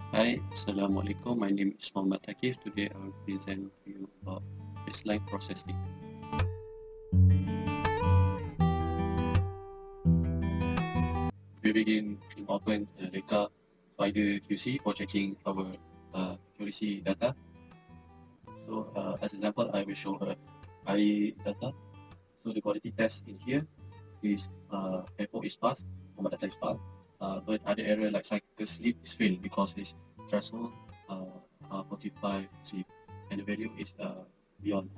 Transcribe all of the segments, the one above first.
Hi, Assalamualaikum. My name is Muhammad Akif. Today I will present to you about baseline processing. We begin in open Leica Spider QC for checking our accuracy data. So as example, I will show high data. So the quality test in here is FO is passed, format data is passed, but other error like cycle sleep is failed because its threshold 45 sleep and the value is beyond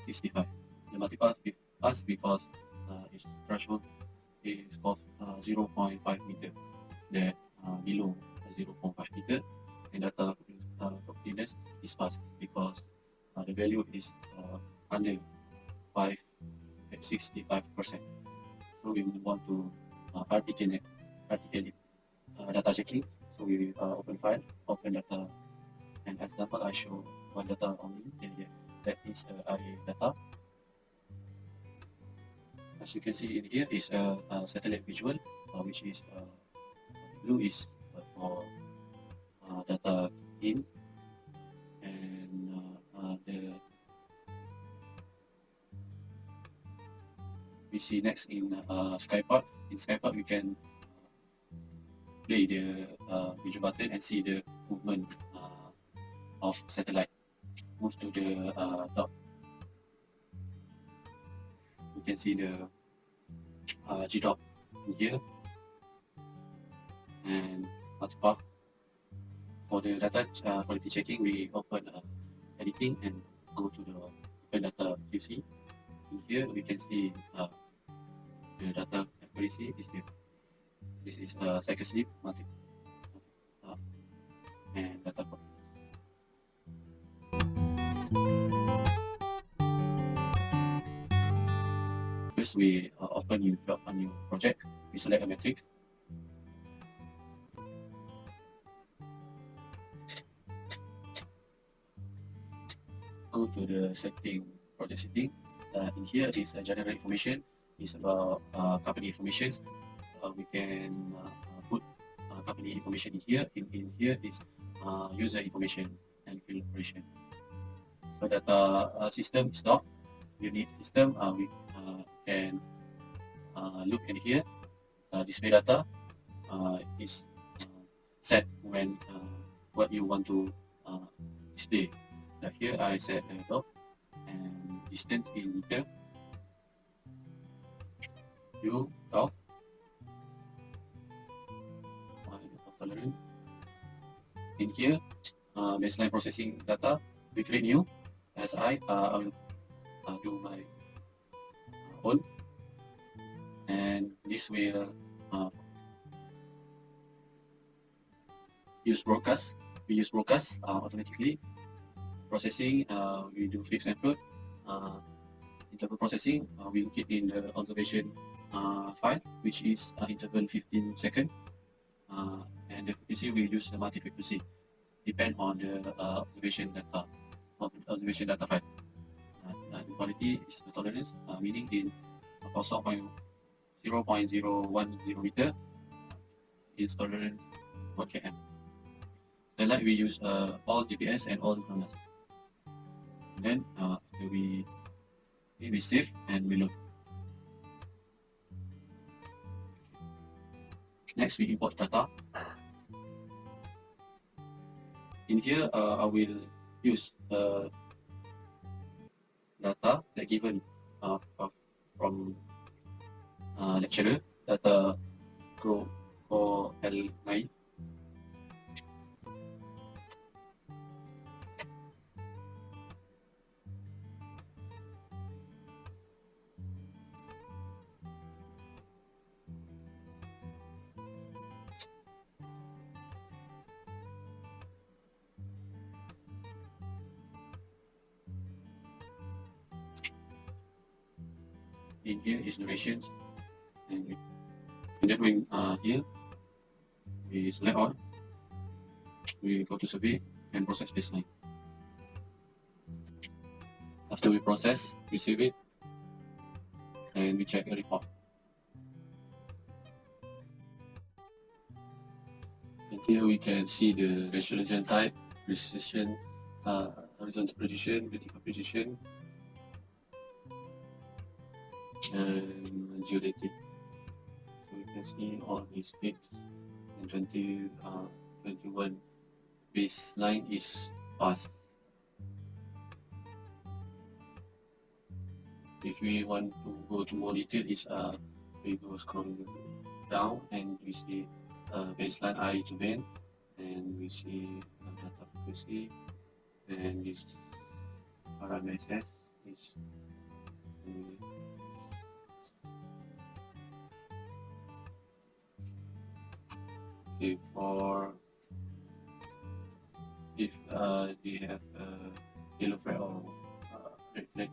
65. The multipass is passed because its threshold is of 0.5 meter, that below 0.5 meter, and data completeness is passed because the value is under 5 at 65%. So we move on to RTK data checking. So we open file, open data, and as example I show one data only in here. That is array data. As you can see in here is a satellite visual, which is blue is for data in, and the we see next in Skypod. In Skypod we can play the visual button and see the movement of satellite. Move to the top. You can see the G-dot in here, and multipath. For the data quality checking, we open editing and go to the open data QC. In here we can see the data accuracy is here. This is cycle sleep, multipath, and data quality. First, we open new job, a new project. We select a matrix. Go to the setting, project setting. In here is general information. It's about company information. We can put company information in here. In here is user information and field operation. So that system is off. You need system. We can look in here. Display data is set when what you want to display. Like here I set off and distance in meter. You off. Tolerance. In here, baseline processing data. We create new. As I will do my own, and this will use broadcast. We use broadcast automatically. Processing, we do fixed and float. Interval processing, we look it in the observation file, which is interval 15 seconds. And the frequency we use multi-frequency, depend on the observation data file. The quality is the tolerance, meaning in 0.010 meter is tolerance 1 km. The light we use all GPS and all GNSS. Then we save and we load. Next we import data. In here I will use data that given from lecturer, data grow for L9. In here is durations, and then when here we select all, we go to survey and process baseline. After we process, we save it and we check a report. And Here we can see the resolution type, precision, horizontal position, vertical position, and geodetic. So you can see all these peaks, and 21 baseline is passed. If we want to go to more detail, we go scrolling down and we see baseline I to band, and we see data frequency, and this parameters is okay for if they have yellow flag or red flag.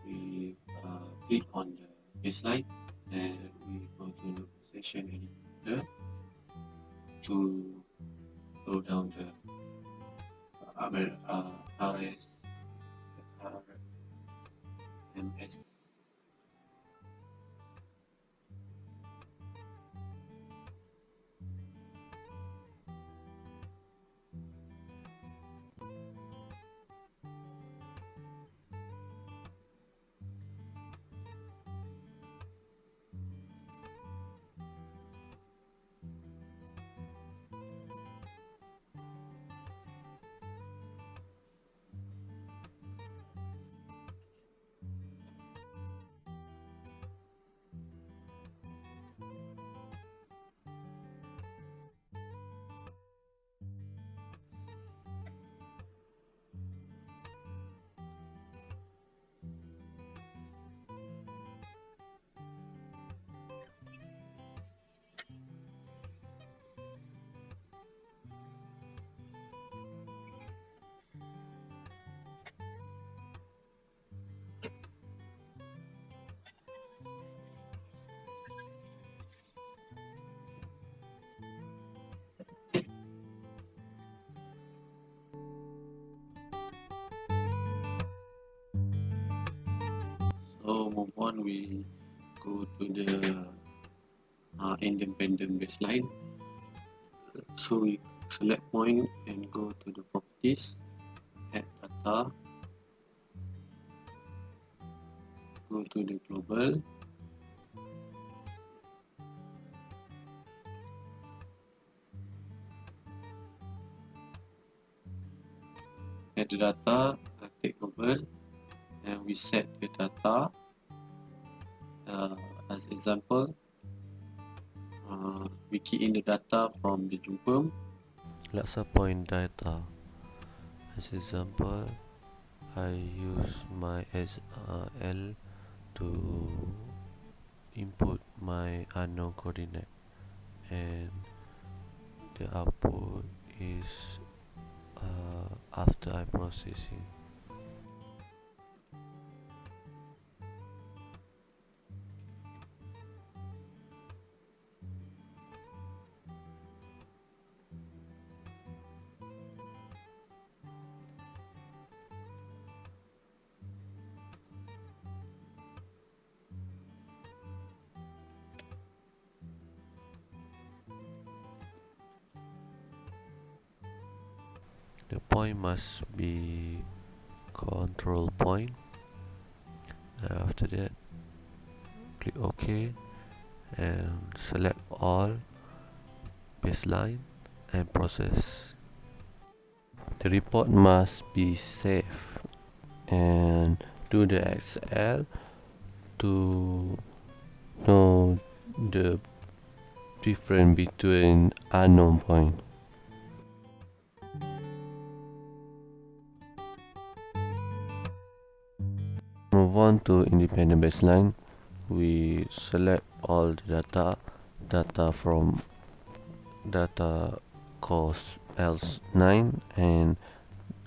We click on the baseline and we go to session editor to go down the RS, RMS. So move on, we go to the independent baseline. So we select point and go to the properties, add data, go to the global, add the data, take global, and we set the data. As example, we key in the data from the jumpa. Let's point data. As example, I use my L to input my unknown coordinate, and the output is after I processing. The point must be control point. After that, click OK and select all baseline and process. The report must be saved and do the Excel to know the difference between unknown point. Move on to independent baseline. We select all the data from data cost L9 and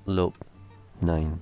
loop 9.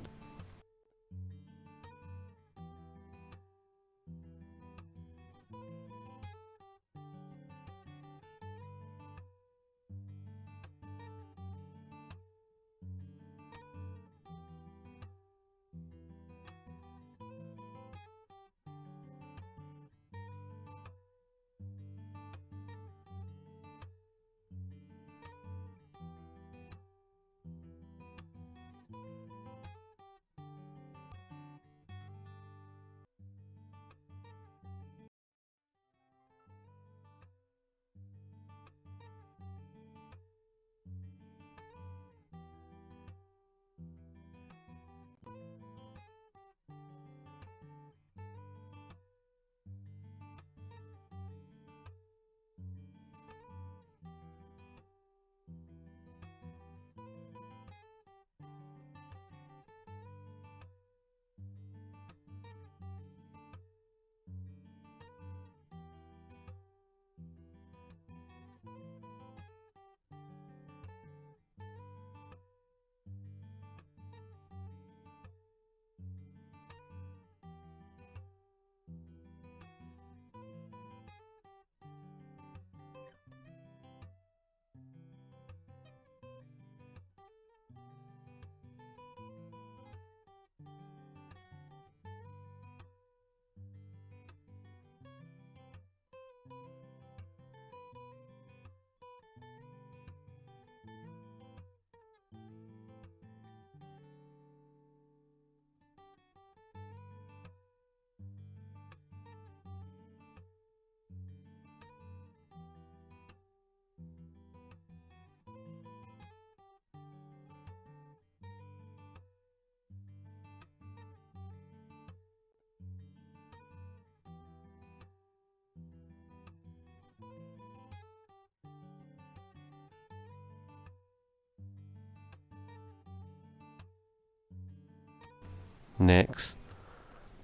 Next,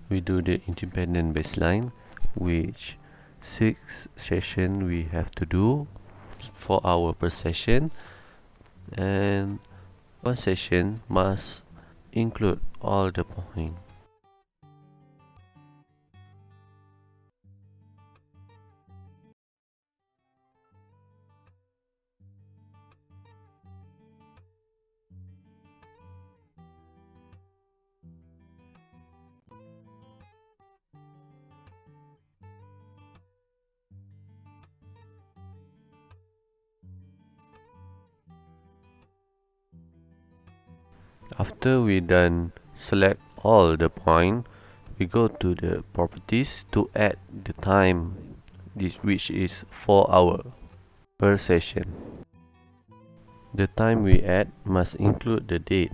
we do the independent baseline, which 6 sessions we have to do, 4 hours per session, and one session must include all the points. After we done select all the point, we go to the properties to add the time, which is 4 hours per session. The time we add must include the date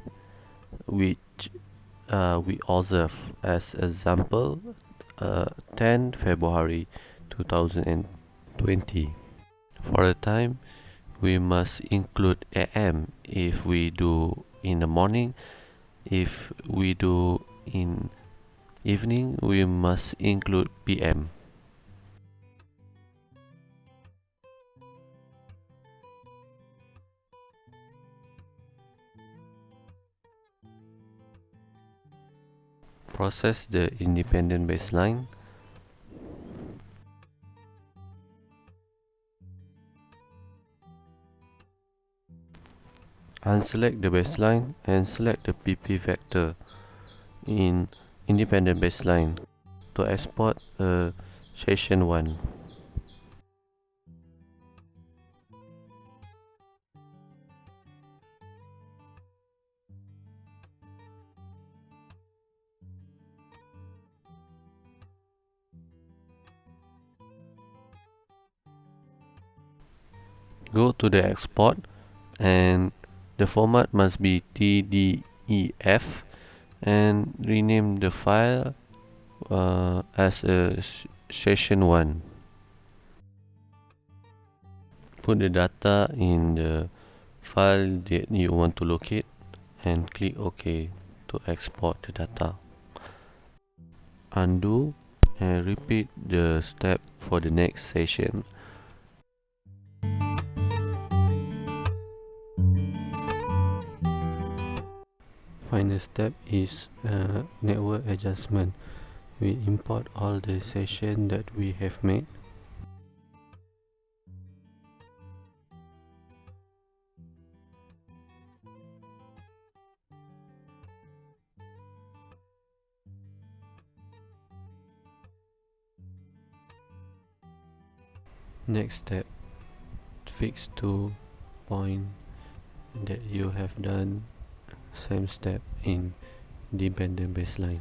which we observe. As example, 10 February 2020. For the time, we must include AM if we do in the morning. If we do in evening, we must include PM. Process the independent baseline. Unselect the baseline and select the PP vector in independent baseline to export session 1. Go to the export, and the format must be TDEF, and rename the file as a session 1. Put the data in the file that you want to locate and click OK to export the data. Undo and repeat the step for the next session. Final step is network adjustment. We import all the sessions that we have made. Next step, fix 2 points that you have done same step in dependent baseline.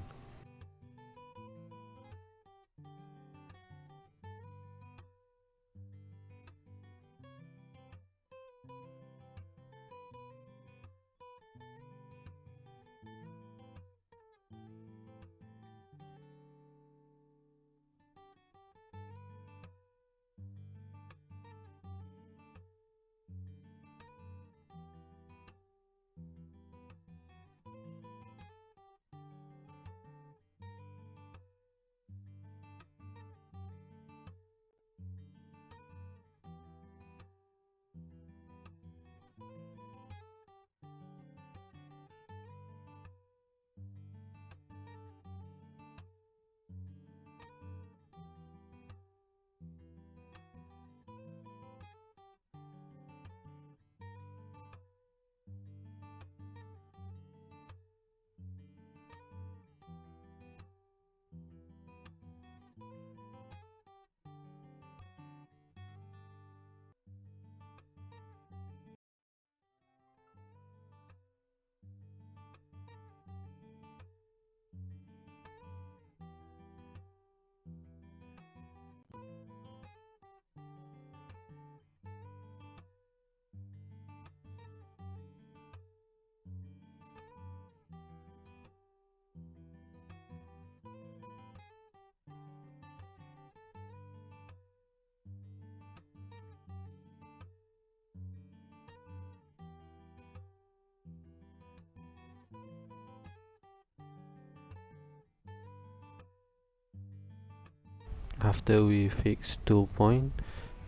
After we fix 2 points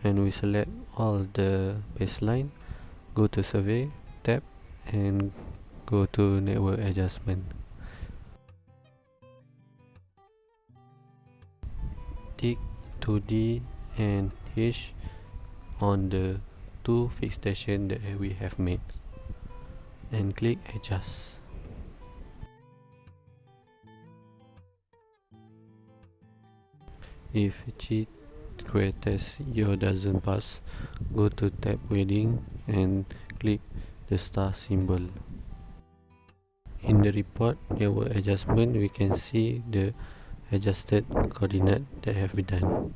and we select all the baseline, go to survey tab and go to network adjustment. Tick 2D and H on the two fixed stations that we have made and click adjust. If cheat creates your doesn't pass, go to tab wedding and click the star symbol. In the report network adjustment, we can see the adjusted coordinate that have been done.